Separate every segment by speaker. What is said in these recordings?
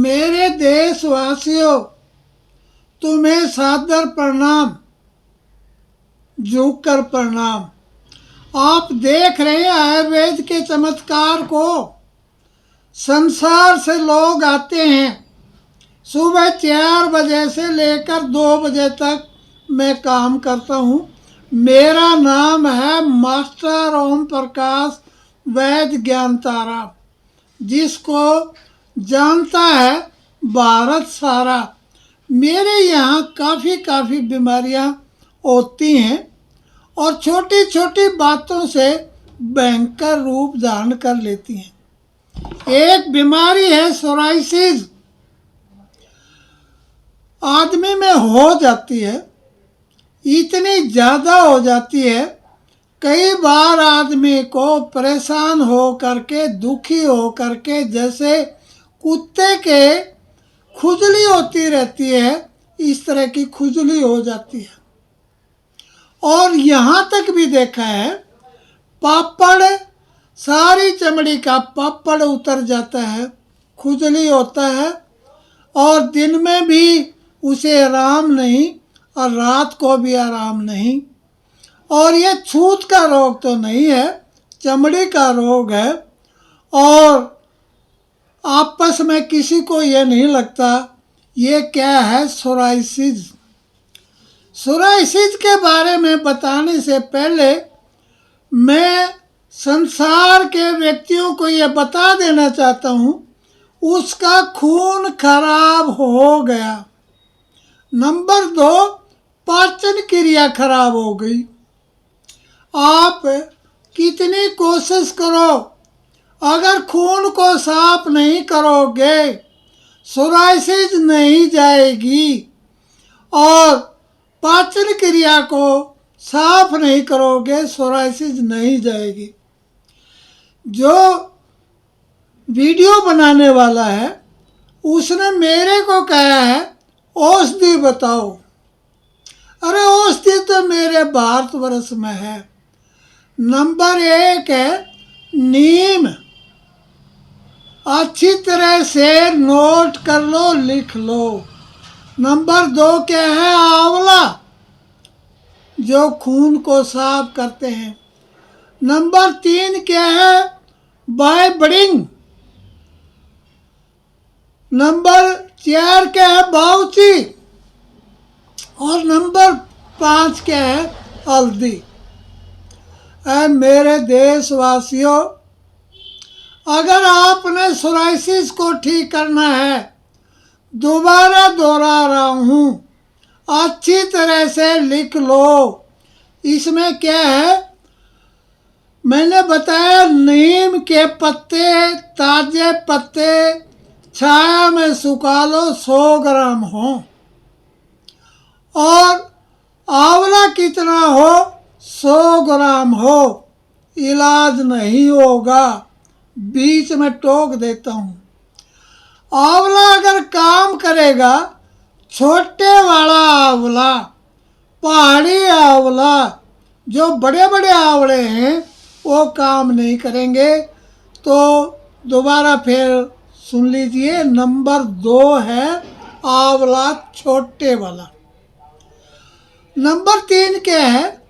Speaker 1: मेरे देशवासियों, तुम्हें सादर प्रणाम, झुककर प्रणाम। आप देख रहे हैं आयुर्वेद के चमत्कार को। संसार से लोग आते हैं। सुबह 4 बजे से लेकर 2 बजे तक मैं काम करता हूँ। मेरा नाम है मास्टर ओम प्रकाश वैद्य ज्ञान तारा, जिसको जानता है भारत सारा। मेरे यहाँ काफ़ी बीमारियाँ होती हैं और छोटी छोटी बातों से भयंकर रूप धारण कर लेती हैं। एक बीमारी है सोराइसिस, आदमी में हो जाती है, इतनी ज़्यादा हो जाती है, कई बार आदमी को परेशान हो करके, दुखी हो करके, जैसे कुत्ते के खुजली होती रहती है, इस तरह की खुजली हो जाती है। और यहाँ तक भी देखा है, पापड़, सारी चमड़ी का पापड़ उतर जाता है, खुजली होता है, और दिन में भी उसे आराम नहीं और रात को भी आराम नहीं। और ये छूत का रोग तो नहीं है, चमड़ी का रोग है। और आपस में किसी को ये नहीं लगता ये क्या है सोराइसिस। सोराइसिस के बारे में बताने से पहले मैं संसार के व्यक्तियों को ये बता देना चाहता हूँ, उसका खून खराब हो गया। नंबर 2, पाचन क्रिया खराब हो गई। आप कितनी कोशिश करो, अगर खून को साफ नहीं करोगे सोराइसिस नहीं जाएगी, और पाचन क्रिया को साफ नहीं करोगे सोराइसिस नहीं जाएगी। जो वीडियो बनाने वाला है उसने मेरे को कहा है औषधि बताओ। अरे औषधि तो मेरे भारतवर्ष में है। नंबर 1 है नीम, अच्छी तरह से नोट कर लो, लिख लो। नंबर 2 क्या है? आंवला, जो खून को साफ करते हैं। नंबर 3 क्या है? बाइबडिंग। नंबर 4 क्या है? बाउची। और नंबर 5 क्या है? हल्दी। मेरे देशवासियों, अगर आपने सोराइसिस को ठीक करना है, दोबारा दोहरा रहा हूँ, अच्छी तरह से लिख लो। इसमें क्या है? मैंने बताया नीम के पत्ते, ताजे पत्ते छाया में सुखा लो, 100 ग्राम हो। और आंवला कितना हो? 100 ग्राम हो। इलाज नहीं होगा, बीच में टोक देता हूँ। आंवला अगर काम करेगा, छोटे वाला आंवला, पहाड़ी आंवला, जो बड़े बड़े आंवले हैं वो काम नहीं करेंगे। तो दोबारा फिर सुन लीजिए, नंबर 2 है आंवला छोटे वाला। नंबर 3 क्या है?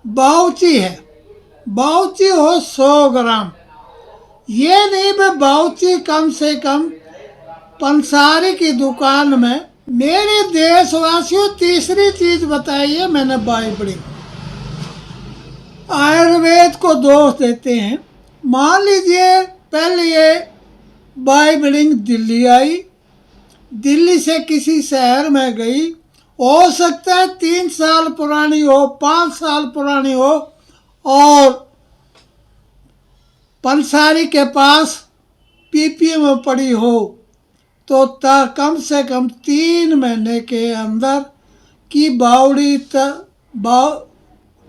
Speaker 1: बाउची है। बाउची हो 100 ग्राम। ये नहीं भाई, बाउची कम से कम पंसारी की दुकान में। मेरे देशवासियों, तीसरी चीज बताइए मैंने, बाइबडिंग। आयुर्वेद को दोष देते हैं। मान लीजिए पहले ये बाइबडिंग दिल्ली आई, दिल्ली से किसी शहर में गई, हो सकता है 3 साल पुरानी हो, 5 साल पुरानी हो, और पंसारी के पास पीपीए में पड़ी हो, तो कम से कम 3 महीने के अंदर की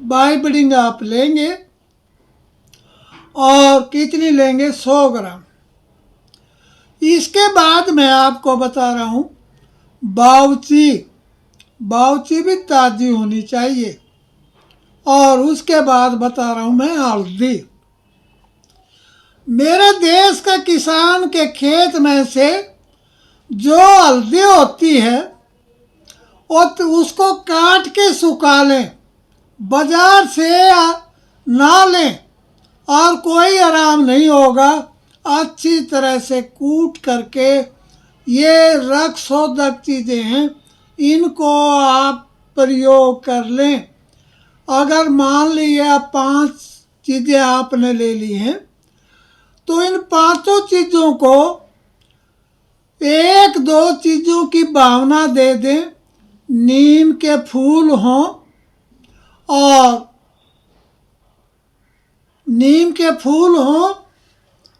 Speaker 1: बाइबडिंग आप लेंगे। और कितनी लेंगे? 100 ग्राम। इसके बाद मैं आपको बता रहा हूँ बाउची। बाउची भी ताज़ी होनी चाहिए। और उसके बाद बता रहा हूँ मैं हल्दी। मेरे देश का किसान के खेत में से जो हल्दी होती है और तो उसको काट के सुखा लें, बाजार से ना लें और कोई आराम नहीं होगा। अच्छी तरह से कूट करके, ये रक्त शोधक चीज़ें हैं, इनको आप प्रयोग कर लें। अगर मान लिया 5 चीज़ें आपने ले ली हैं, तो इन 5 चीज़ों को 1-2 चीज़ों की भावना दे दें। नीम के फूल हों और नीम के फूल हों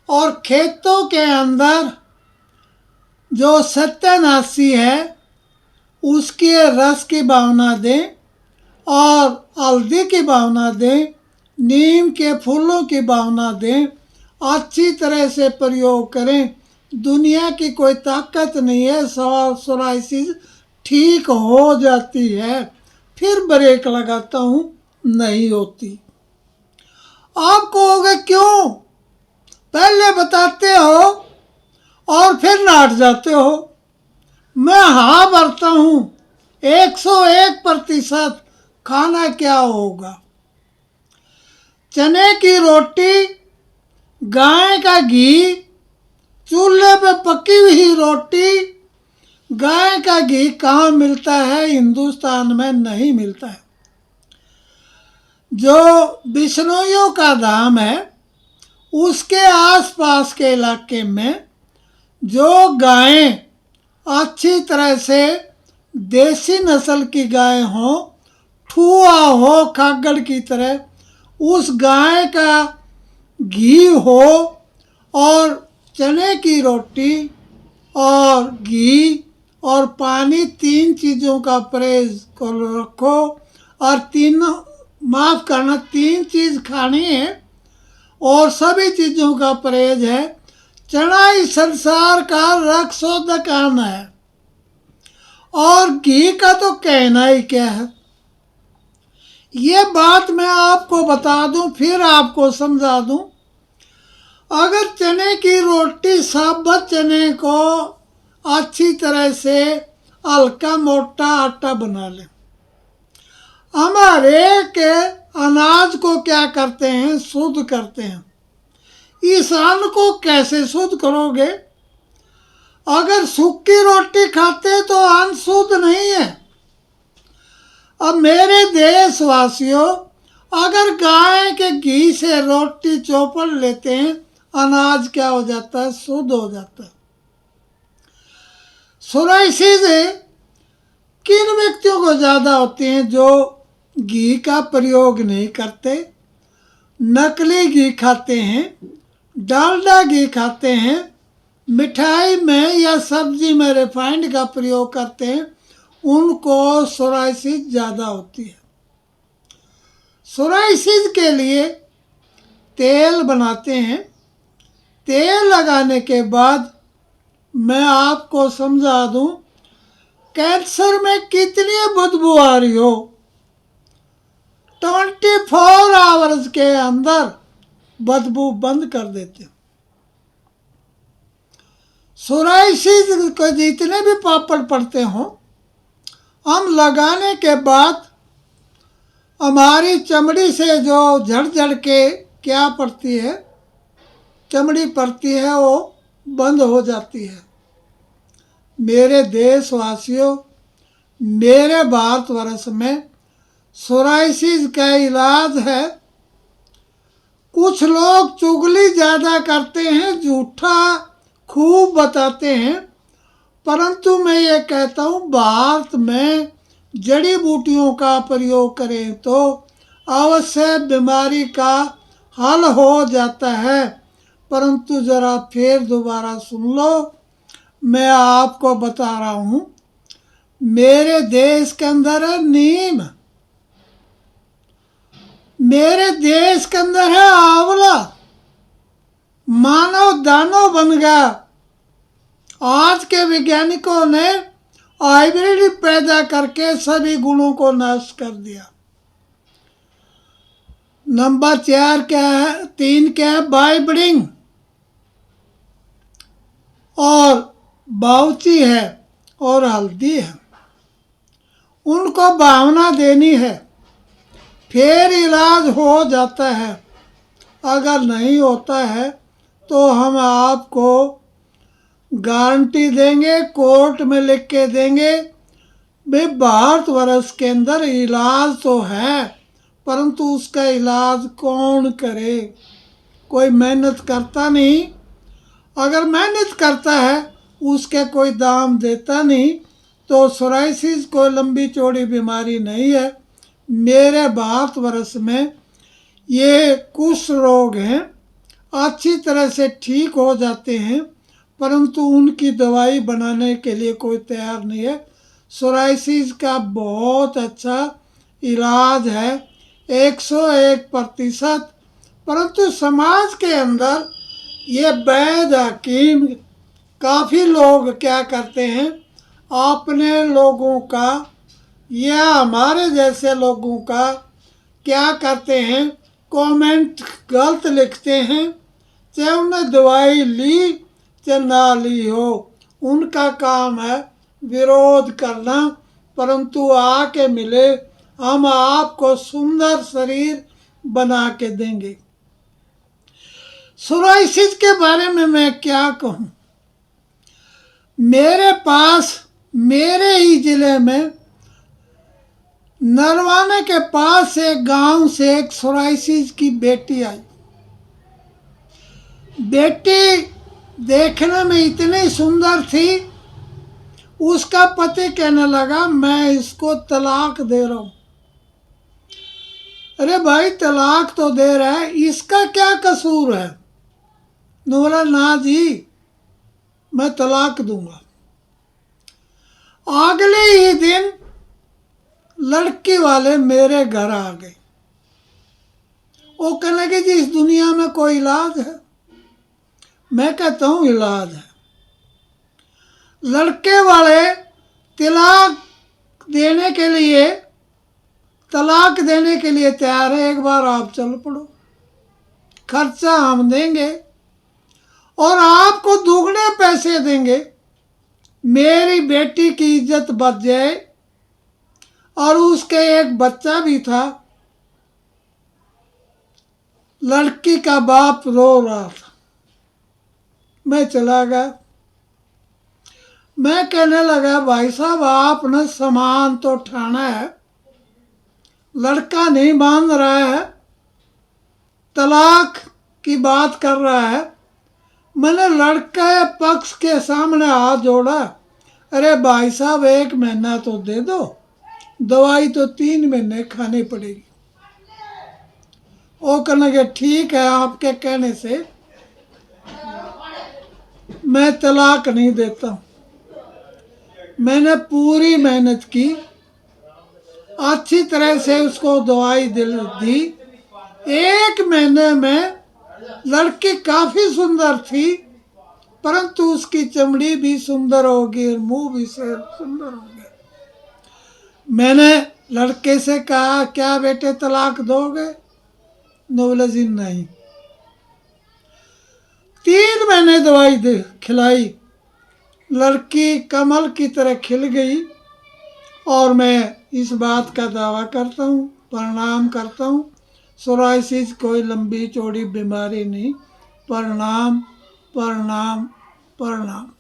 Speaker 1: और खेतों के अंदर जो सत्यानाशी है उसके रस की भावना दें और हल्दी की भावना दें, नीम के फूलों की भावना दें। अच्छी तरह से प्रयोग करें। दुनिया की कोई ताकत नहीं है, सोराइसिस ठीक हो जाती है। फिर ब्रेक लगाता हूँ, नहीं होती। आप कहोगे क्यों, पहले बताते हो और फिर नाट जाते हो। मैं हाँ भरता हूँ 101%। खाना क्या होगा? चने की रोटी, गाय का घी, चूल्हे पे पकी हुई रोटी। गाय का घी कहाँ मिलता है? हिंदुस्तान में नहीं मिलता है। जो बिश्नोइयों का धाम है उसके आसपास के इलाके में जो गायें अच्छी तरह से देसी नस्ल की गाय हो, ठुआ हो खागड़ की तरह, उस गाय का घी हो और चने की रोटी और घी और पानी, 3 चीज़ों का परहेज को रखो। और माफ़ करना, 3 चीज़ खानी है और सभी चीज़ों का परहेज है। चना इस संसार का रक्त शोधक अन्न है और घी का तो कहना ही क्या है। ये बात मैं आपको बता दूं, फिर आपको समझा दूं। अगर चने की रोटी, साबुत चने को अच्छी तरह से हल्का मोटा आटा बना लें। हमारे के अनाज को क्या करते हैं? शुद्ध करते हैं। इस अन्न को कैसे शुद्ध करोगे? अगर सूखी रोटी खाते तो अन्न शुद्ध नहीं है। अब मेरे देशवासियों, अगर गाय के घी से रोटी चौपड़ लेते हैं, अनाज क्या हो जाता है? शुद्ध हो जाता है। सोराइसिस किन व्यक्तियों को ज़्यादा होते हैं? जो घी का प्रयोग नहीं करते, नकली घी खाते हैं, डालडा घी खाते हैं, मिठाई में या सब्जी में रिफाइंड का प्रयोग करते हैं, उनको सोराइसिस ज़्यादा होती है। सोराइसिस के लिए तेल बनाते हैं। तेल लगाने के बाद मैं आपको समझा दूं, कैंसर में कितनी बदबू आ रही हो, 24 आवर्स के अंदर बदबू बंद कर देते हो। सोराइसिस को जितने भी पापड़ पड़ते हों, हम लगाने के बाद हमारी चमड़ी से जो झड़ के क्या पड़ती है, चमड़ी पड़ती है, वो बंद हो जाती है। मेरे देशवासियों, मेरे भारतवर्ष में सोराइसिस का इलाज है। कुछ लोग चुगली ज़्यादा करते हैं, झूठा खूब बताते हैं, परंतु मैं ये कहता हूँ भारत में जड़ी बूटियों का प्रयोग करें तो अवश्य बीमारी का हल हो जाता है। परंतु ज़रा फिर दोबारा सुन लो, मैं आपको बता रहा हूँ। मेरे देश के अंदर है नीम, मेरे देश के अंदर है आंवला। मानव दानव बन गया। आज के वैज्ञानिकों ने हाइब्रिड पैदा करके सभी गुणों को नष्ट कर दिया। नंबर 4 क्या है? 3 क्या है? बाइबडिंग। और बाउची है और हल्दी है, उनको भावना देनी है, फिर इलाज हो जाता है। अगर नहीं होता है तो हम आपको गारंटी देंगे, कोर्ट में लिख के देंगे भाई भारतवर्ष के अंदर इलाज तो है, परंतु उसका इलाज कौन करे? कोई मेहनत करता नहीं। अगर मेहनत करता है उसके कोई दाम देता नहीं। तो सोराइसिस कोई लंबी चौड़ी बीमारी नहीं है। मेरे भारतवर्ष में ये कुछ रोग हैं, अच्छी तरह से ठीक हो जाते हैं, परंतु उनकी दवाई बनाने के लिए कोई तैयार नहीं है। सोराइसिस का बहुत अच्छा इलाज है, 101%। परंतु समाज के अंदर ये वैद्य हकीम काफ़ी लोग क्या करते हैं, अपने लोगों का या हमारे जैसे लोगों का क्या करते हैं, कमेंट गलत लिखते हैं, चाहे उन्हें दवाई ली चाहे ना ली हो। उनका काम है विरोध करना, परंतु आके मिले, हम आपको सुंदर शरीर बना के देंगे। सोराइसिस के बारे में मैं क्या कहूँ। मेरे पास मेरे ही जिले में नरवाने के पास एक गांव से एक सोराइसिस की बेटी आई। बेटी देखने में इतनी सुंदर थी, उसका पति कहने लगा मैं इसको तलाक दे रहा हूँ। अरे भाई तलाक तो दे रहा है, इसका क्या कसूर है? बोला ना जी मैं तलाक दूंगा। अगले ही दिन लड़की वाले मेरे घर आ गए। वो कहने लगे जी इस दुनिया में कोई इलाज है? मैं कहता हूँ इलाज है। लड़के वाले तलाक देने के लिए तैयार है, एक बार आप चल पड़ो, खर्चा हम देंगे और आपको दुगने पैसे देंगे, मेरी बेटी की इज्जत बच जाए। और उसके एक बच्चा भी था। लड़की का बाप रो रहा था। मैं चला गया। मैं कहने लगा भाई साहब आपने सामान तो उठाना है, लड़का नहीं मान रहा है, तलाक की बात कर रहा है। मैंने लड़के पक्ष के सामने हाथ जोड़ा, अरे भाई साहब 1 महीना तो दे दो, दवाई तो 3 महीने खानी पड़ेगी। वो कहने लगे ठीक है, आपके कहने से मैं तलाक नहीं देता। मैंने पूरी मेहनत की, अच्छी तरह से उसको दवाई दी। 1 महीने में लड़की काफ़ी सुंदर थी, परंतु उसकी चमड़ी भी सुंदर होगी, मुंह भी सुंदर हो गया। मैंने लड़के से कहा क्या बेटे तलाक दोगे? बोला जी नहीं। 3 महीने दवाई खिलाई, लड़की कमल की तरह खिल गई। और मैं इस बात का दावा करता हूँ, प्रणाम करता हूँ, सोराइसिस कोई लंबी चौड़ी बीमारी नहीं। प्रणाम प्रणाम प्रणाम।